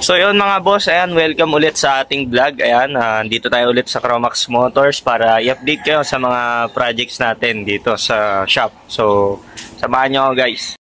So yun mga boss, ayan, welcome ulit sa ating vlog. Ayan, dito tayo ulit sa Cromax Motors para i-update kayo sa mga projects natin dito sa shop. So, samahan nyo ako guys.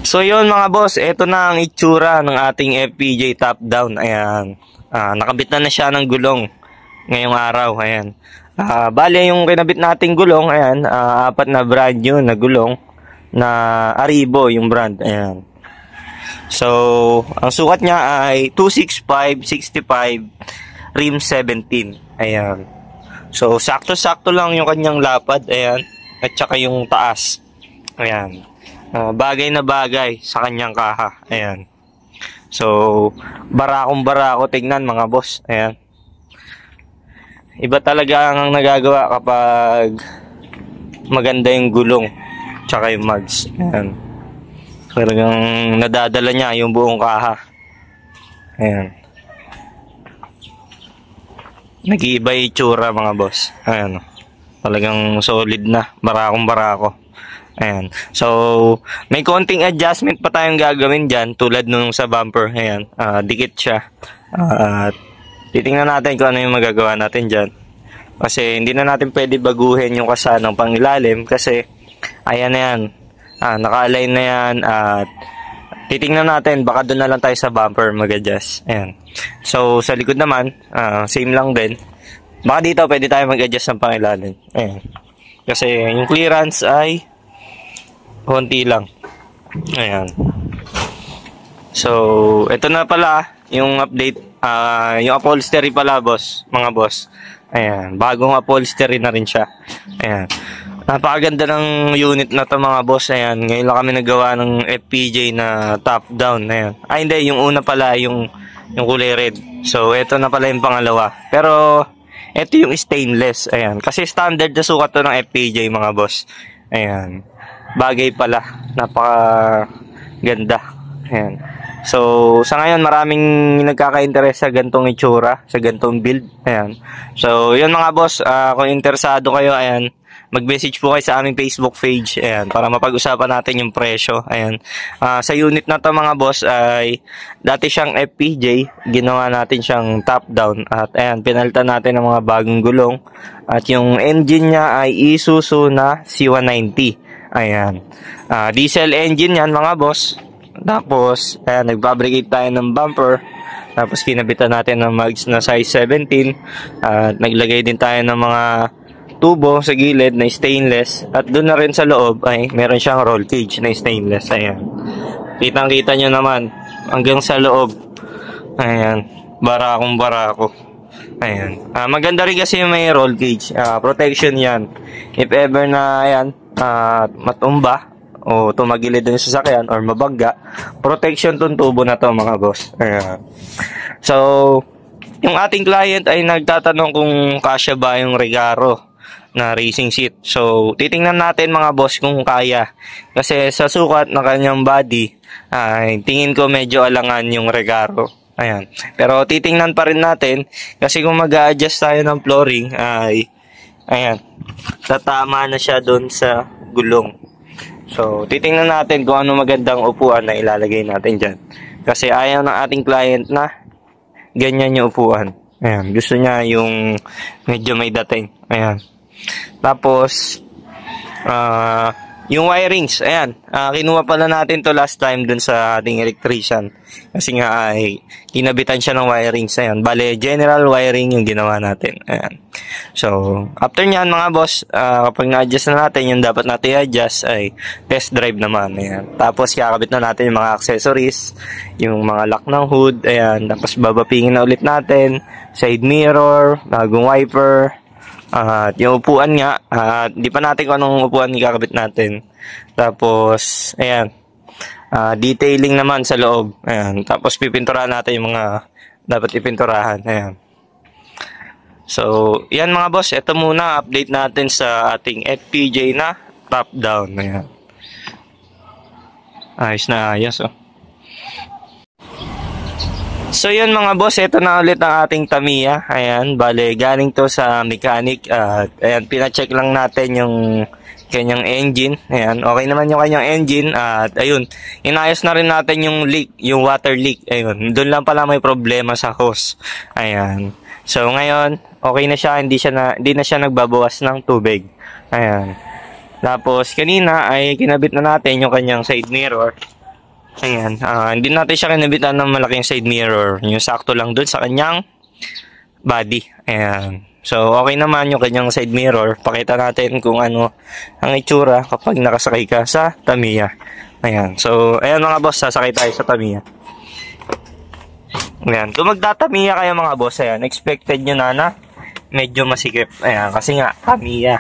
So yun mga boss, ito na ang itsura ng ating FPJ top down. Ayan, nakabit na siya ng gulong ngayong araw. Ayan, bale yung kinabit nating gulong, ayan, apat na brand new na gulong na Arribo yung brand. Ayan. So, ang sukat niya ay 265/65 rim 17. Ayan. So, sakto-sakto lang yung kanyang lapad. Ayan. At saka yung taas. Ayan. Bagay na bagay sa kanyang kaha. Ayan. So, barakong-barako tignan mga boss. Ayan. Iba talaga ang nagagawa kapag maganda yung gulong. Tsaka yung mags. Ayan. Talagang nadadala niya yung buong kaha. Ayan. Nag-iiba yung itsura mga boss. Ayan. Talagang solid na. Barakong-barako. Ayan. So, may konting adjustment pa tayong gagawin dyan. Tulad nung sa bumper. Ayan. Dikit siya. At titingnan natin kung ano yung magagawa natin dyan. Kasi hindi na natin pwede baguhin yung kasanang pangilalim. Kasi, ayan na yan. Naka-align na yan at titingnan natin, baka doon na lang tayo sa bumper mag-adjust. Ayan. So, sa likod naman, same lang din. Baka dito pwede tayo mag-adjust ng pangilalim. Ayan. Kasi yung clearance ay konti lang. Ayan. So, ito na pala yung update. Yung upholstery pala, boss, mga boss. Ayan. Bagong upholstery na rin siya. Ayan. Napakaganda ng unit na to mga boss. Ayan, ngayon lang kami nagawa ng FPJ na top down. Ayan. Hindi, yung una pala yung kulay red. So, ito na pala yung pangalawa. Pero, ito yung stainless. Ayan, kasi standard na sukat to ng FPJ mga boss. Ayan, bagay pala. Napakaganda. Ayan. So, sa ngayon maraming nagkaka-interest sa gantong itsura, sa gantong build. Ayan. So, yun mga boss, kung interesado kayo, ayan, mag-message po kayo sa aming Facebook page. Ayan, para mapag-usapan natin yung presyo. Ayan. Sa unit na to mga boss ay dati siyang FPJ, ginawa natin siyang top down at ayan, pinalitan natin ng mga bagong gulong at yung engine niya ay Isuzu na C190. Ayan. Diesel engine yan mga boss. Tapos, ayan, nag-fabricate tayo ng bumper. Tapos, kinabitan natin ng mags na size 17. At naglagay din tayo ng mga tubo sa gilid na stainless. At doon na rin sa loob ay meron siyang roll cage na stainless. Ayan. Kitang-kita nyo naman. Hanggang sa loob. Ayan. Barakong-barako. Ayan. Maganda rin kasi may roll cage. Protection yan. If ever na, ayan, matumba o tumagilid din sa sasakyan or mabagga, protection tong tubo na to mga boss. Ayan. So, yung ating client ay nagtatanong kung kasya ba yung Regaro na racing seat. So, titingnan natin mga boss kung kaya. Kasi sa sukat ng kanyang body, ay tingin ko medyo alangan yung Regaro. Ayan. Pero titingnan pa rin natin kasi kung mag-a-adjust tayo ng flooring ay ayan, tatama na siya doon sa gulong. So, titingnan natin kung ano magandang upuan na ilalagay natin dyan. Kasi ayaw ng ating client na ganyan yung upuan. Ayan, gusto niya yung medyo may dating. Ayan. Tapos, yung wirings, ayan, kinuha pala natin to last time dun sa ating electrician. Kasi nga ay kinabitan siya ng wirings. Ayan, bale, general wiring yung ginawa natin. Ayan. So, after nyan mga boss, kapag na-adjust na natin, yung dapat natin i-adjust ay test drive naman. Ayan. Tapos, kakabit na natin yung mga accessories, yung mga lock ng hood. Ayan. Tapos, babapingin na ulit natin. Side mirror, bagong wiper. At yung upuan nga, di pa natin kung anong upuan ikakabit natin. Tapos, ayan, detailing naman sa loob. Ayan. Tapos, pipinturahan natin yung mga dapat ipinturahan. Ayan. So, yan mga boss. Ito muna, update natin sa ating FPJ na top down. Ayan. Ayos na ayos, oh. So yun mga boss, ito na ulit ang ating Tamiya. Ayan, bale galing to sa mechanic at ayan, pina-check lang natin yung kanyang engine. Ayan, okay naman yung kanyang engine. At ayun, inayos na rin natin yung leak, yung water leak. Ayun, doon lang pala may problema sa hose. Ayan. So ngayon, okay na siya, hindi na siya nagbabawas ng tubig. Ayan. Tapos kanina ay kinabit na natin yung kanyang side mirror. Ayan, hindi natin siya kinabitan ng malaking side mirror. Yung sakto lang doon sa kanyang body. Ayan. So, okay naman yung kanyang side mirror. Pakita natin kung ano ang itsura kapag nakasakay ka sa Tamiya. Ayan. So, ayan mga boss, sasakay tayo sa Tamiya. Ayan. Kung magtatamiya kayo mga boss, ayan, expected nyo na medyo masikip. Ayan, kasi nga, Tamiya.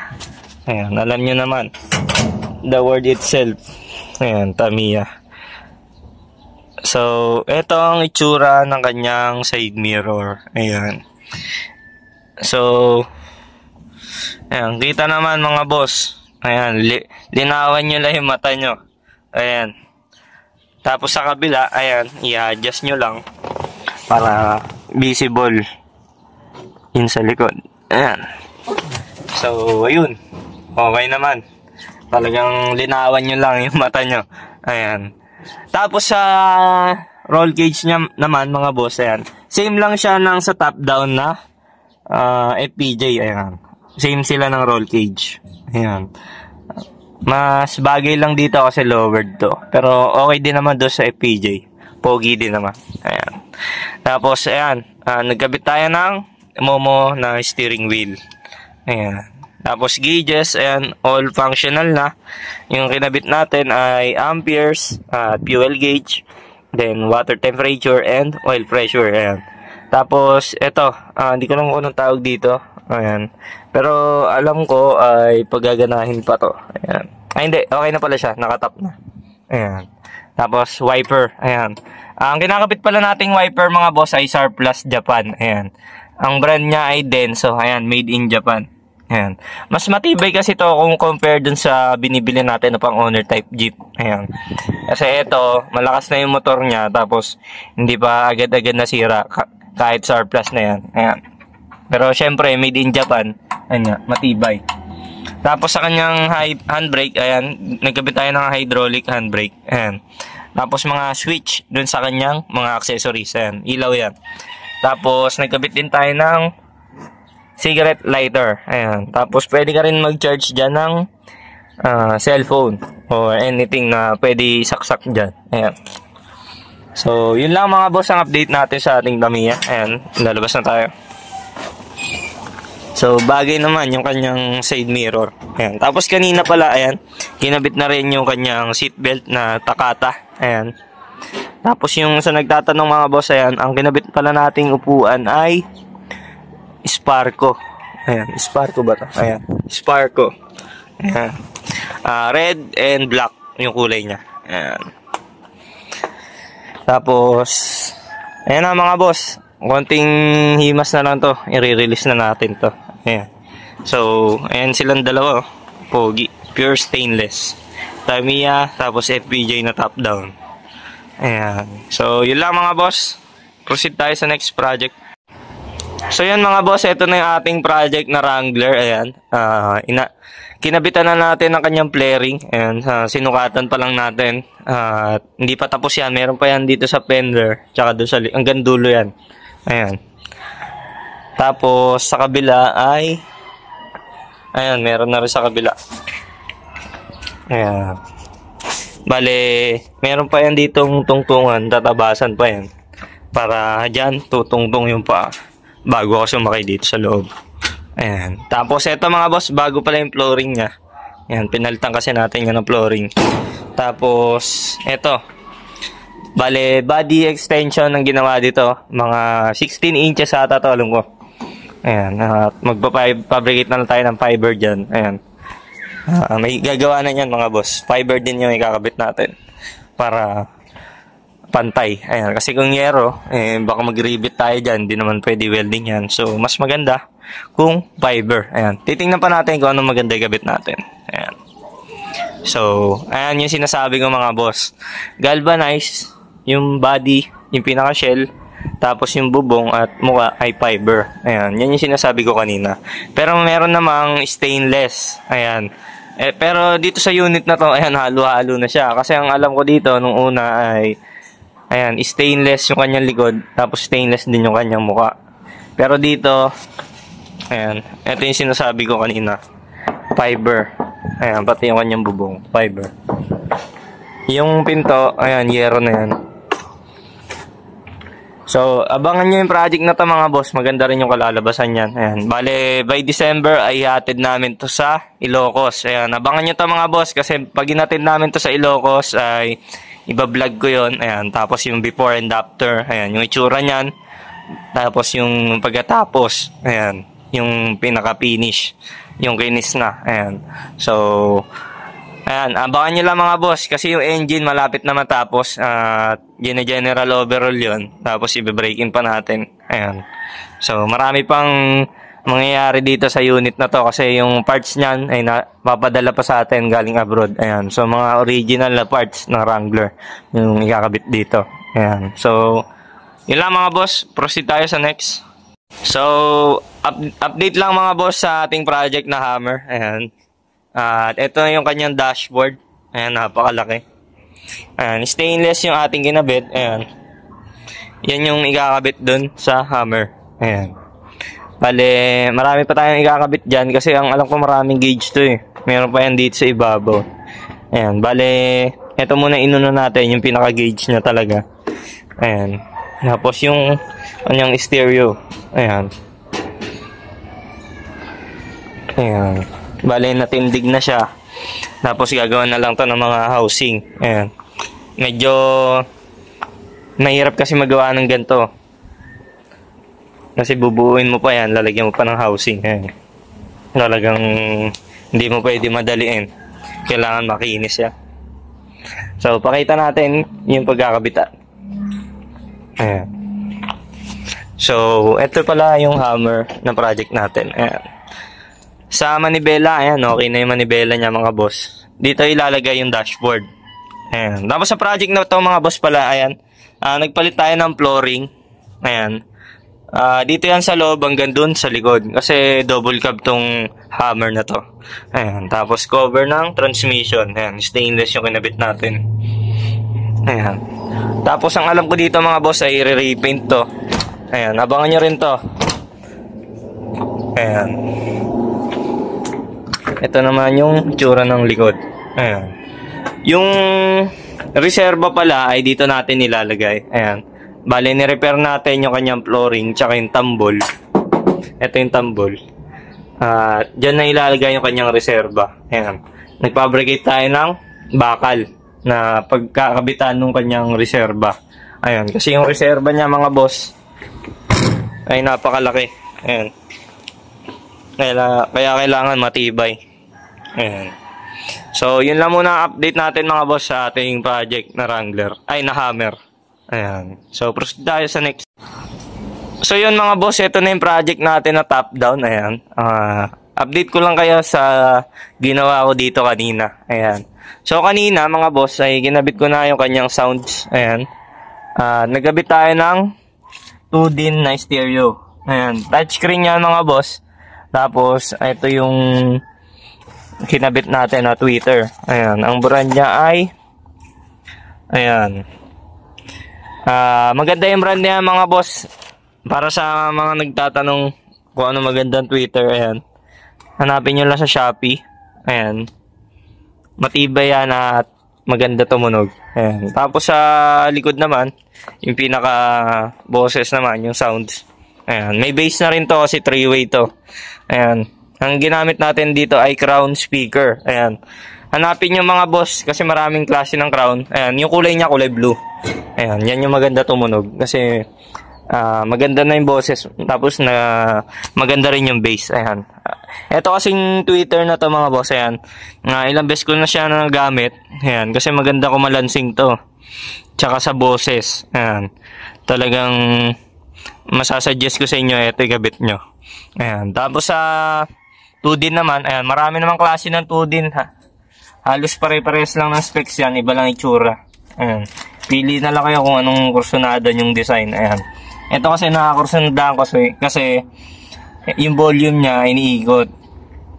Ayan, alam nyo naman. The word itself. Ayan, Tamiya. So, ito ang itsura ng kanyang side mirror. Ayan. So, ayan, kita naman mga boss. Ayan, linawan nyo lang yung mata nyo. Ayan. Tapos sa kabila, ayan, i-adjust nyo lang para visible yun sa likod. Ayan. So, ayun. Okay naman. Talagang linawan nyo lang yung mata nyo. Ayan. Tapos sa roll cage niya naman mga boss, ayan. Same lang siya ng sa top down na FPJ, ayan. Same sila ng roll cage. Ayan. Mas bagay lang dito kasi lowered to. Pero okay din naman doon sa FPJ. Pogi din naman. Ayan. Tapos, ayan. Nagkabit tayo ng Momo na steering wheel. Ayan. Tapos gauges, ayan, all functional na. Yung kinabit natin ay amperes, fuel gauge, then water temperature and oil pressure. Ayan. Tapos, ito, hindi ko lang kung anong tawag dito. Ayan. Pero, alam ko ay paggaganahin pa to. Ayan. Ay, hindi. Okay na pala siya. Nakatap na. Ayan. Tapos, wiper. Ayan. Ang kinakabit pala nating wiper, mga boss, ay Surplus Japan. Ayan. Ang brand niya ay Denso. Ayan. Made in Japan. Ayan. Mas matibay kasi to kung compare dun sa binibili natin na pang owner type Jeep. Ayan. Kasi ito, malakas na yung motor niya. Tapos, hindi pa agad-agad nasira. Kahit surplus na yan. Ayan. Pero syempre, made in Japan. Ayan, matibay. Tapos sa kanyang handbrake, ayan, nagkabit tayo ng hydraulic handbrake. Ayan. Tapos mga switch dun sa kanyang mga accessories. Ayan, ilaw yan. Tapos nagkabit din tayo ng cigarette lighter. Ayan. Tapos pwede ka rin mag-charge dyan ng cellphone or anything na pwede saksak dyan. Ayan. So, yun lang mga boss ang update natin sa ating Tamiya. Ayan, lalabas na tayo. So, bagay naman yung kanyang side mirror. Ayan. Tapos kanina pala, ayan, kinabit na rin yung kanyang seatbelt na Takata. Ayan. Tapos yung sa nagtatanong mga boss, ayan, ang kinabit pala nating upuan ay Sparco. Ayan, Sparco ba ito? Ayan, Sparco. Ayan. Red and black yung kulay niya. Ayan. Tapos, ayan na mga boss. Konting himas na lang to. I-release na natin to. Ayan. So, ayan silang dalawa. Pogi. Pure stainless. Tamiya, tapos FPJ na top down. Ayan. So, yun lang mga boss. Proceed tayo sa next project. So, yan mga boss. Ito na yung ating project na Wrangler. Ayan. Kinabitan na natin ang kanyang flaring. Ayan, sinukatan pa lang natin. Hindi pa tapos yan. Meron pa yan dito sa fender. Tsaka doon sa hanggang dulo yan. Ayan. Tapos sa kabila ay ayan, meron na rin sa kabila. Ayan. Bale, meron pa yan ditong tungtungan. Tatabasan pa yan. Para dyan, tutungtong yung paa. Bago ako sumakay dito sa loob. Ayan. Tapos ito mga boss, bago pala yung flooring niya. Ayan, pinalitan kasi natin yan ng flooring. Tapos, ito. Bale, body extension ang ginawa dito. Mga 16 inches ata to, alam ko. Ayan, magpa-fabricate na lang tayo ng fiber dyan. Ayan. May gagawa na yan mga boss. Fiber din yung ikakabit natin. Para pantay. Ayan, kasi kung yero, baka mag-rivet tayo dyan. Hindi naman pwede welding yan. So, mas maganda kung fiber. Ayan. Titingnan pa natin kung anong maganda yung kabit natin. Ayan. So, ayan yung sinasabi ko mga boss. Galvanized, yung body, yung pinaka-shell, tapos yung bubong at mukha ay fiber. Ayan. Yan yung sinasabi ko kanina. Pero meron namang stainless. Ayan. Pero dito sa unit na to, ayan, halo-halo na siya. Kasi ang alam ko dito, nung una ay, ayan, stainless yung kanyang likod, tapos stainless din yung kanyang muka. Pero dito, ayan, ito yung sinasabi ko kanina, fiber. Ayan, pati yung kanyang bubong, fiber. Yung pinto, ayan, yero na yan. So, abangan nyo yung project na to mga boss. Maganda rin yung kalalabasan yan. Ayan. Bale, by December ay hatid namin to sa Ilocos. Ayan, abangan nyo to mga boss. Kasi pag inatid namin to sa Ilocos ay iba-vlog ko yon. Ayan, tapos yung before and after. Ayan, yung itsura nyan. Tapos yung pagkatapos. Ayan, yung pinaka-finish. Yung kinis na. Ayan. So, ayan, abangan nyo lang mga boss. Kasi yung engine malapit na matapos. General overall yon. Tapos i-break-in pa natin. Ayan. So, marami pang mangyayari dito sa unit na to. Kasi yung parts nyan ay papadala pa sa atin galing abroad. Ayan. So, mga original na parts ng Wrangler yung ikakabit dito. Ayan. So, yun lang mga boss. Proceed tayo sa next. So, update lang mga boss sa ating project na Hammer. Ayan. At ito yung kanyang dashboard. Ayan, napakalaki. Ayan, stainless yung ating kinabit. Ayan. Yan yung ikakabit dun sa Hammer. Ayan. Bale, marami pa tayong ikakabit dyan kasi ang alam ko maraming gauge to eh. Meron pa yan dito sa ibabaw. Ayan, bale, ito muna inuna natin yung pinaka-gauge niya talaga. Ayan. Tapos yung kanyang stereo. Ayan. Ayan. Bale, natindig na siya. Tapos gagawin na lang to ng mga housing. Ayan. Medyo mahirap kasi magawa ng ganito. Kasi bubuuin mo pa yan, lalagyan mo pa ng housing. Ayan. Talagang hindi mo pwede madaliin. Kailangan makinis siya. So, pakita natin yung pagkakabitan. Ayan. So, ito pala yung hammer na project natin. Ayan. Sa manibela, ayan, okay na yung manibela niya mga boss. Dito ilalagay yung dashboard. Ayan. Tapos sa project na to mga boss pala, ayan, nagpalit tayo ng flooring. Ayan. Dito yan sa loob hanggang dun sa likod. Kasi double cab tong hammer na to. Ayan. Tapos cover ng transmission. Ayan. Stainless yung kinabit natin. Ayan. Tapos ang alam ko dito mga boss ay i-repaint to. Ayan. Abangan nyo rin to. Ayan. Ito naman yung itsura ng likod. Ayan. Yung reserva pala ay dito natin nilalagay. Ayan. Bale, ni-repair natin yung kanyang flooring tsaka yung tambol. Ito yung tambol. Diyan na ilalagay yung kanyang reserva. Ayan. Nagfabricate tayo ng bakal na pagkakabitan ng kanyang reserva. Ayan. Kasi yung reserva niya mga boss ay napakalaki. Ayan. Kaya kailangan matibay. Ayan. So, yun lang muna ang update natin mga boss sa ating project na Wrangler. Ay, na Hammer. Ayan. So, proceed tayo sa next. So, yun mga boss. Ito na yung project natin na top down. Ayan. Update ko lang kayo sa ginawa ko dito kanina. Ayan. So, kanina mga boss ay ginabit ko na yung kanyang sounds. Ayan. Nagabit tayo ng 2-din na stereo. Ayan. Touchscreen yan mga boss. Tapos, ito yung kinabit natin na tweeter. Ayan. Ang brand niya ay ayan. Maganda yung brand niya mga boss. Para sa mga nagtatanong kung ano magandang tweeter. Ayan. Hanapin nyo lang sa Shopee. Ayan. Matibay yan at maganda tumunog. Ayan. Tapos sa likod naman, yung pinaka boses naman, yung sounds. Ayan. May bass na rin to kasi 3-way to. Ayan. Ang ginamit natin dito ay crown speaker. Ayan. Hanapin nyo mga boss kasi maraming klase ng crown. Ayan. Yung kulay niya, kulay blue. Ayan. Yan yung maganda tumunog. Kasi maganda na yung boses. Tapos maganda rin yung bass. Ayan. Ito kasing tweeter na to mga boss. Ayan. Ilang beses ko na siya nagamit. Ayan. Kasi maganda kumalansing to. Tsaka sa boses. Ayan. Talagang masasuggest ko sa inyo ito ikabit nyo. Ayan. Tapos sa 2-din naman, ayan, marami namang klase ng 2-din ha. Halos pare-pares lang ng specs yan, iba lang itsura. Ayan. Pili na lang kayo kung anong kursunada yung design. Ayan. Ito kasi nakakursunadaan kasi yung volume niya iniikot.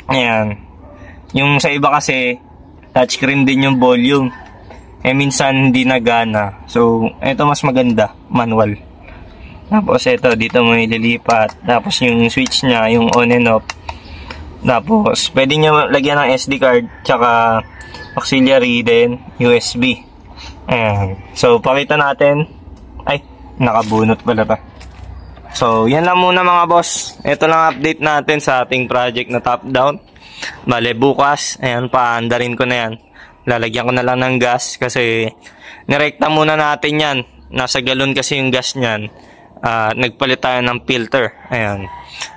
Ayan. Yung sa iba kasi, touchscreen din yung volume. Minsan hindi nagana. So, ito mas maganda, manual. Tapos ito, dito mo ililipat. Tapos yung switch niya, yung on and off. Tapos, pwede nyo lagyan ng SD card, tsaka auxiliary din, USB. Ayan. So, pakita natin. Ay, nakabunot pala pa. So, yan lang muna mga boss. Ito lang update natin sa ating project na top-down. Bale, bukas, ayan, paandarin ko na yan. Lalagyan ko na lang ng gas kasi nirekta muna natin yan. Nasa galon kasi yung gas niyan. Nagpalit tayo ng filter. Ayan.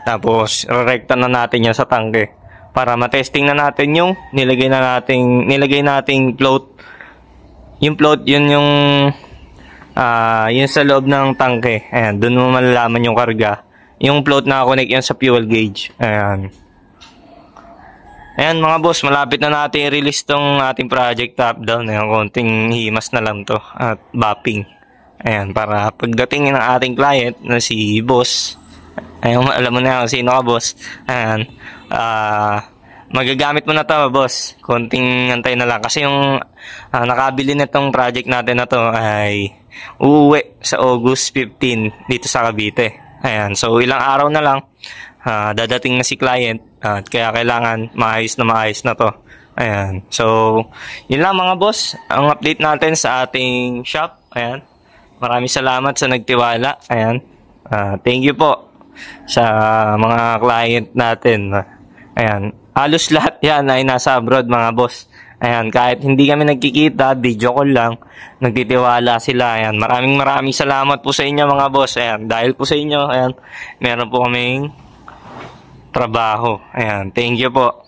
Tapos, rekta na natin yan sa tangke. Para matesting na natin yung nilagay nating float. Yung float, yun yung sa loob ng tangke. Ayan, doon mo malalaman yung karga. Yung float na connect yan sa fuel gauge. Ayan. Ayan mga boss, malapit na natin i-release tong ating project top down. Ayan, konting himas na lang to at bapping. Ayan, para pagdating ng ating client na si boss, ayan, alam mo na sino ka boss. Ayan, magagamit mo na to boss. Konting antay na lang kasi yung nakabili na tong project natin na to ay uuwi sa August 15 dito sa Cavite. Ayan, so ilang araw na lang dadating na si client at kaya kailangan maayos na to. Ayan, so yun lang mga boss ang update natin sa ating shop. Ayan, maraming salamat sa nagtiwala. Ayan, thank you po sa mga client natin. Ayan, halos lahat yan ay nasa abroad mga boss. Ayan, kahit hindi kami nagkikita, video call lang, nagtitiwala sila. Ayan, maraming salamat po sa inyo mga boss. Ayan, dahil po sa inyo, ayan, meron po kaming trabaho. Ayan, thank you po.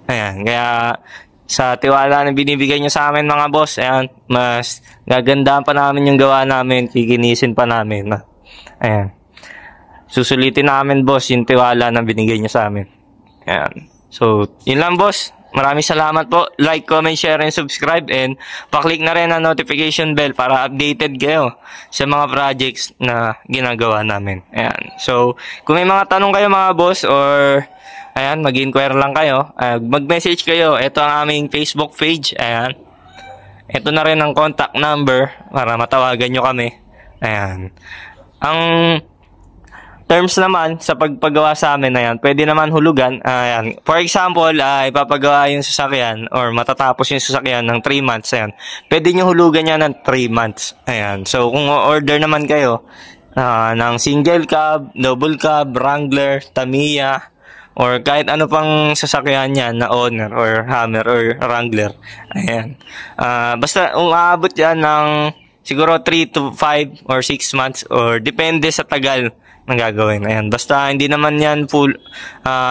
Ayan, kaya sa tiwala na binibigay nyo sa amin mga boss, ayan, mas gagandahan pa namin yung gawa namin, kikinisin pa namin. Ayan, susulitin namin boss yung tiwala na binigay nyo sa amin. Ayan, so yun lang boss. Maraming salamat po. Like, comment, share, and subscribe. And paklik na rin ang notification bell para updated kayo sa mga projects na ginagawa namin. Ayan. So, kung may mga tanong kayo mga boss or ayan, mag-inquire lang kayo, mag-message kayo. Ito ang aming Facebook page. Ayan. Ito na rin ang contact number para matawagan nyo kami. Ayan. Ang terms naman sa pagpagawa sa amin na yan, pwede naman hulugan. Ayan. For example, ipapagawa yung sasakyan or matatapos yung sasakyan ng 3 months. Ayan. Pwede nyo hulugan yan ng 3 months. Ayan. So, kung order naman kayo ng single cab, double cab, Wrangler, Tamiya, or kahit ano pang sasakyan yan na owner or Hammer or Wrangler. Ayan. Basta umaabot yan ng siguro 3 to 5 or 6 months or depende sa tagal ng gagawin. Ayan. Basta hindi naman yan full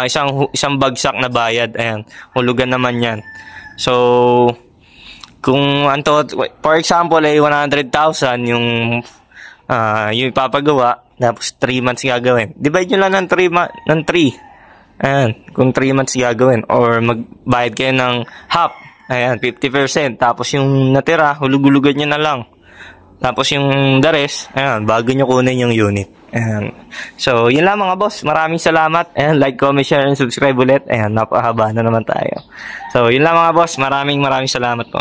isang bagsak na bayad. Ayan. Hulugan naman yan. So, kung for example ay 100,000 yung ipapagawa, tapos 3 months gagawin. Divide nyo lang ng 3. Ayan. Kung 3 months gagawin. Or magbayad kayo ng half. Ayan. 50%. Tapos yung natira, hulug-hulugan nyo na lang. Tapos yung the rest, ayan, bago nyo kunin yung unit. Ayan. So, yun lang mga boss. Maraming salamat. Ayan, like, comment, share, and subscribe ulit. Ayan, napahaba na naman tayo. So, yun lang mga boss. Maraming salamat po.